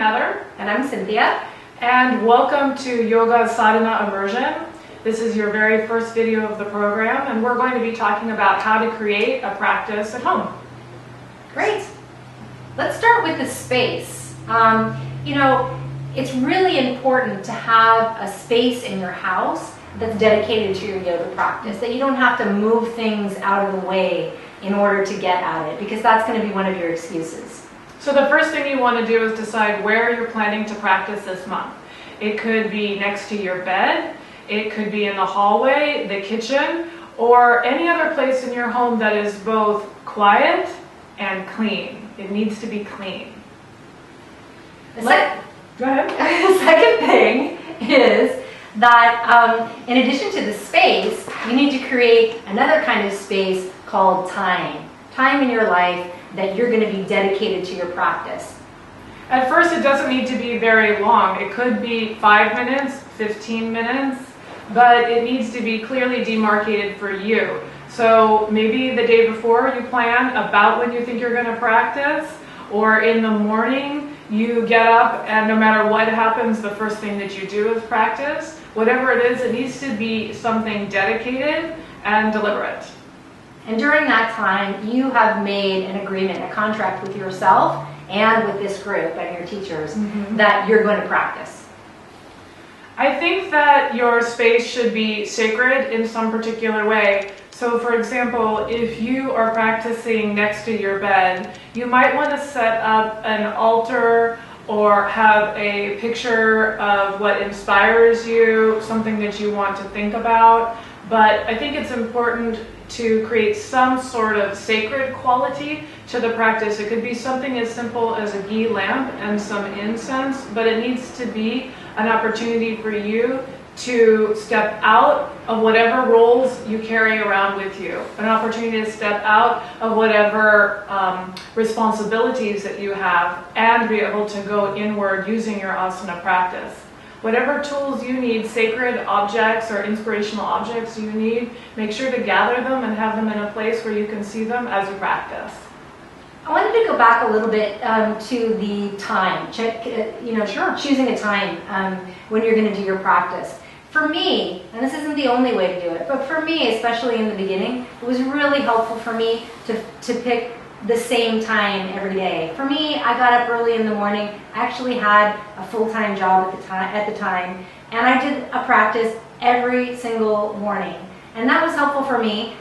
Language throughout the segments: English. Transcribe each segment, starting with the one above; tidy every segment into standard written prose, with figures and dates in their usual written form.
Heather. And I'm Cynthia. And welcome to Yoga Sadhana Immersion. This is your very first video of the program, and we're going to be talking about how to create a practice at home. Great. Let's start with the space. It's really important to have a space in your house that's dedicated to your yoga practice, that you don't have to move things out of the way in order to get at it, because that's going to be one of your excuses. So the first thing you want to do is decide where you're planning to practice this month. It could be next to your bed, it could be in the hallway, the kitchen, or any other place in your home that is both quiet and clean. It needs to be clean. Go ahead. The second thing is that in addition to the space, you need to create another kind of space called time. Time in your life that you're going to be dedicated to your practice. At first, it doesn't need to be very long. It could be 5 minutes, 15 minutes, but it needs to be clearly demarcated for you. So maybe the day before you plan about when you think you're going to practice, or in the morning you get up and no matter what happens, the first thing that you do is practice. Whatever it is, it needs to be something dedicated and deliberate. And during that time, you have made an agreement, a contract with yourself and with this group and your teachers that you're going to practice. I think that your space should be sacred in some particular way. So for example, if you are practicing next to your bed, you might want to set up an altar or have a picture of what inspires you, something that you want to think about. But I think it's important to create some sort of sacred quality to the practice. It could be something as simple as a ghee lamp and some incense, but it needs to be an opportunity for you to step out of whatever roles you carry around with you, an opportunity to step out of whatever responsibilities that you have and be able to go inward using your asana practice. Whatever tools you need, sacred objects or inspirational objects you need, make sure to gather them and have them in a place where you can see them as you practice. I wanted to go back a little bit to the time. Choosing a time when you're going to do your practice. For me, and this isn't the only way to do it, but for me, especially in the beginning, it was really helpful for me to pick the same time every day. For me, I got up early in the morning. I actually had a full-time job at the time, and I did a practice every single morning. And that was helpful for me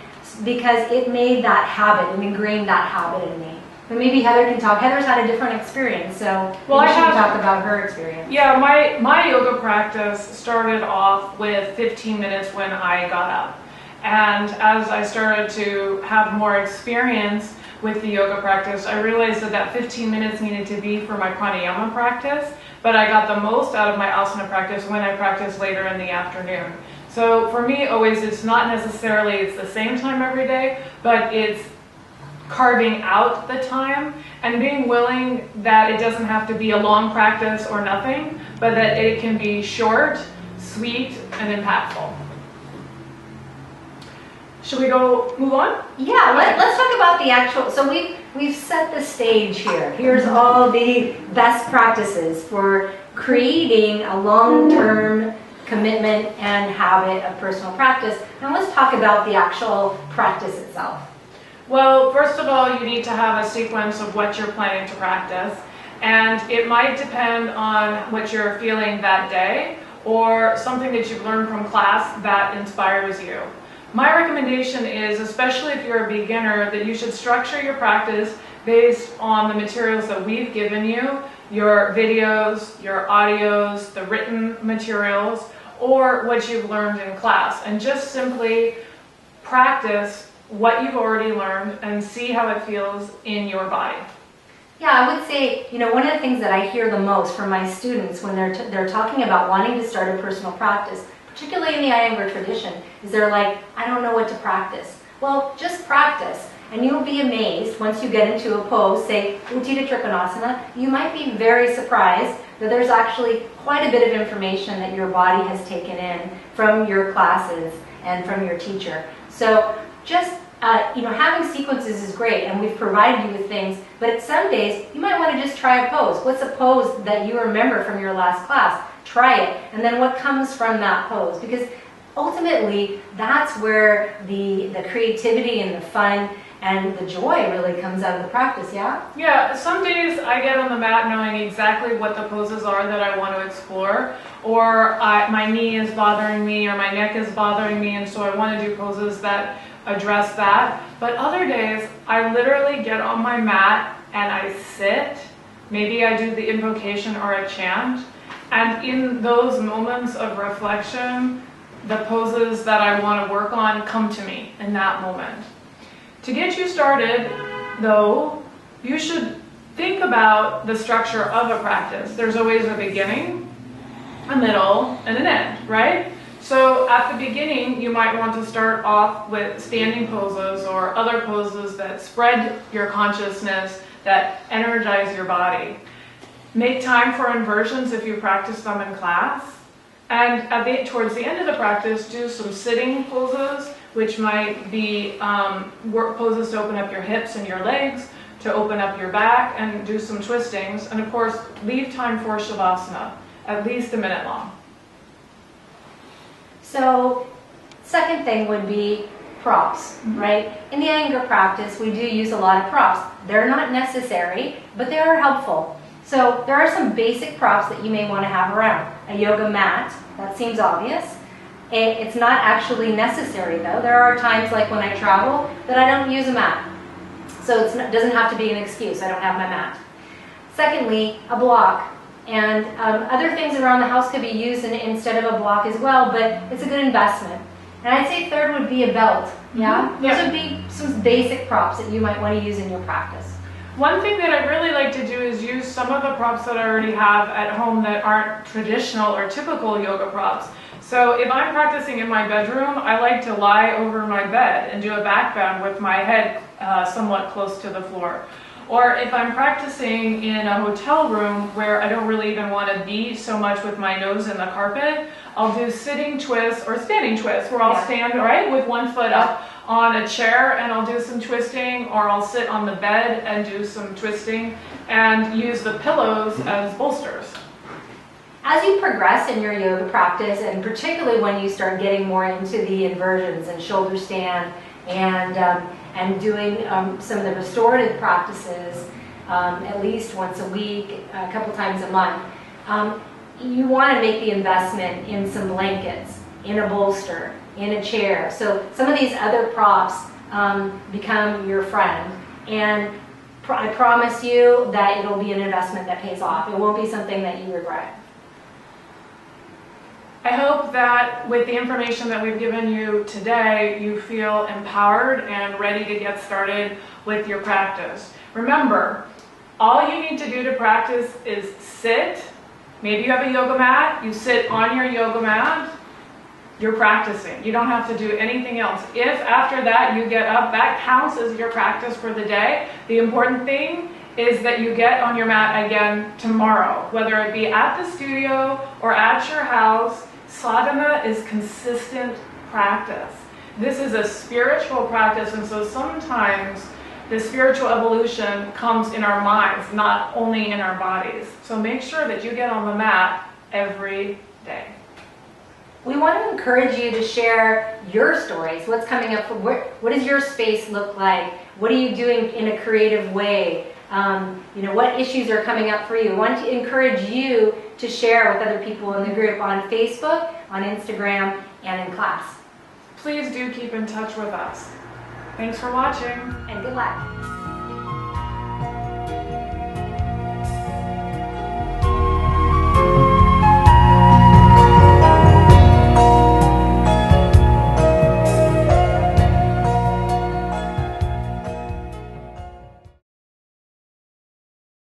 because it made that habit and ingrained that habit in me. But maybe Heather can talk. Heather's had a different experience, so maybe she can talk about her experience. Yeah, my yoga practice started off with 15 minutes when I got up. And as I started to have more experience with the yoga practice, I realized that 15 minutes needed to be for my pranayama practice, but I got the most out of my asana practice when I practiced later in the afternoon. So for me, always, it's not necessarily it's the same time every day, but it's carving out the time and being willing that it doesn't have to be a long practice or nothing, but that it can be short, sweet, and impactful. Should we move on? Yeah, let's talk about the actual, so we've set the stage here. Here's all the best practices for creating a long-term commitment and habit of personal practice. Now let's talk about the actual practice itself. Well, first of all, you need to have a sequence of what you're planning to practice, and it might depend on what you're feeling that day or something that you've learned from class that inspires you. My recommendation is, especially if you're a beginner, that you should structure your practice based on the materials that we've given you, your videos, your audios, the written materials, or what you've learned in class, and just simply practice what you've already learned and see how it feels in your body. Yeah, I would say, one of the things that I hear the most from my students when they're talking about wanting to start a personal practice, particularly in the Iyengar tradition, is they're like, I don't know what to practice. Well, just practice, and you'll be amazed once you get into a pose, say Utthita Trikonasana, you might be very surprised that there's actually quite a bit of information that your body has taken in from your classes and from your teacher. So just having sequences is great, and we've provided you with things, but some days you might want to just try a pose. What's a pose that you remember from your last class? Try it, and then what comes from that pose? Because ultimately, that's where the creativity and the fun and the joy really comes out of the practice, yeah? Yeah, some days I get on the mat knowing exactly what the poses are that I want to explore, or my knee is bothering me, or my neck is bothering me, and so I want to do poses that address that. But other days, I literally get on my mat and I sit. Maybe I do the invocation or a chant, and in those moments of reflection, the poses that I want to work on come to me in that moment. To get you started, though, you should think about the structure of a practice. There's always a beginning, a middle, and an end, right? So at the beginning, you might want to start off with standing poses or other poses that spread your consciousness, that energize your body. Make time for inversions if you practice them in class. And towards the end of the practice, do some sitting poses, which might be work poses to open up your hips and your legs, to open up your back, and do some twistings. And of course, leave time for Shavasana, at least a minute long. So, second thing would be props, right? In the Iyengar practice, we do use a lot of props. They're not necessary, but they are helpful. So there are some basic props that you may want to have around. A yoga mat, that seems obvious. It's not actually necessary though. There are times like when I travel that I don't use a mat. So it doesn't have to be an excuse, I don't have my mat. Secondly, a block. And other things around the house could be used instead of a block as well, but it's a good investment. And I'd say third would be a belt. Yeah? Mm-hmm. Yeah. Those would be some basic props that you might want to use in your practice. One thing that I really like to do is use some of the props that I already have at home that aren't traditional or typical yoga props. So if I'm practicing in my bedroom, I like to lie over my bed and do a back bend with my head somewhat close to the floor. Or if I'm practicing in a hotel room where I don't really even want to be so much with my nose in the carpet, I'll do sitting twists or standing twists where I'll stand right with one foot up on a chair and I'll do some twisting, or I'll sit on the bed and do some twisting and use the pillows as bolsters. As you progress in your yoga practice, and particularly when you start getting more into the inversions and shoulder stand and doing some of the restorative practices at least once a week, a couple times a month, you want to make the investment in some blankets, in a bolster, in a chair. So some of these other props become your friend. And I promise you that it'll be an investment that pays off. It won't be something that you regret. I hope that with the information that we've given you today, you feel empowered and ready to get started with your practice. Remember, all you need to do to practice is sit. Maybe you have a yoga mat, you sit on your yoga mat, you're practicing. You don't have to do anything else. If after that you get up, that counts as your practice for the day. The important thing is that you get on your mat again tomorrow, whether it be at the studio or at your house. Sadhana is consistent practice. This is a spiritual practice, and so sometimes the spiritual evolution comes in our minds, not only in our bodies. So make sure that you get on the mat every day. We want to encourage you to share your stories. What's coming up? What does your space look like? What are you doing in a creative way? What issues are coming up for you? We want to encourage you to share with other people in the group on Facebook, on Instagram, and in class. Please do keep in touch with us. Thanks for watching. And good luck.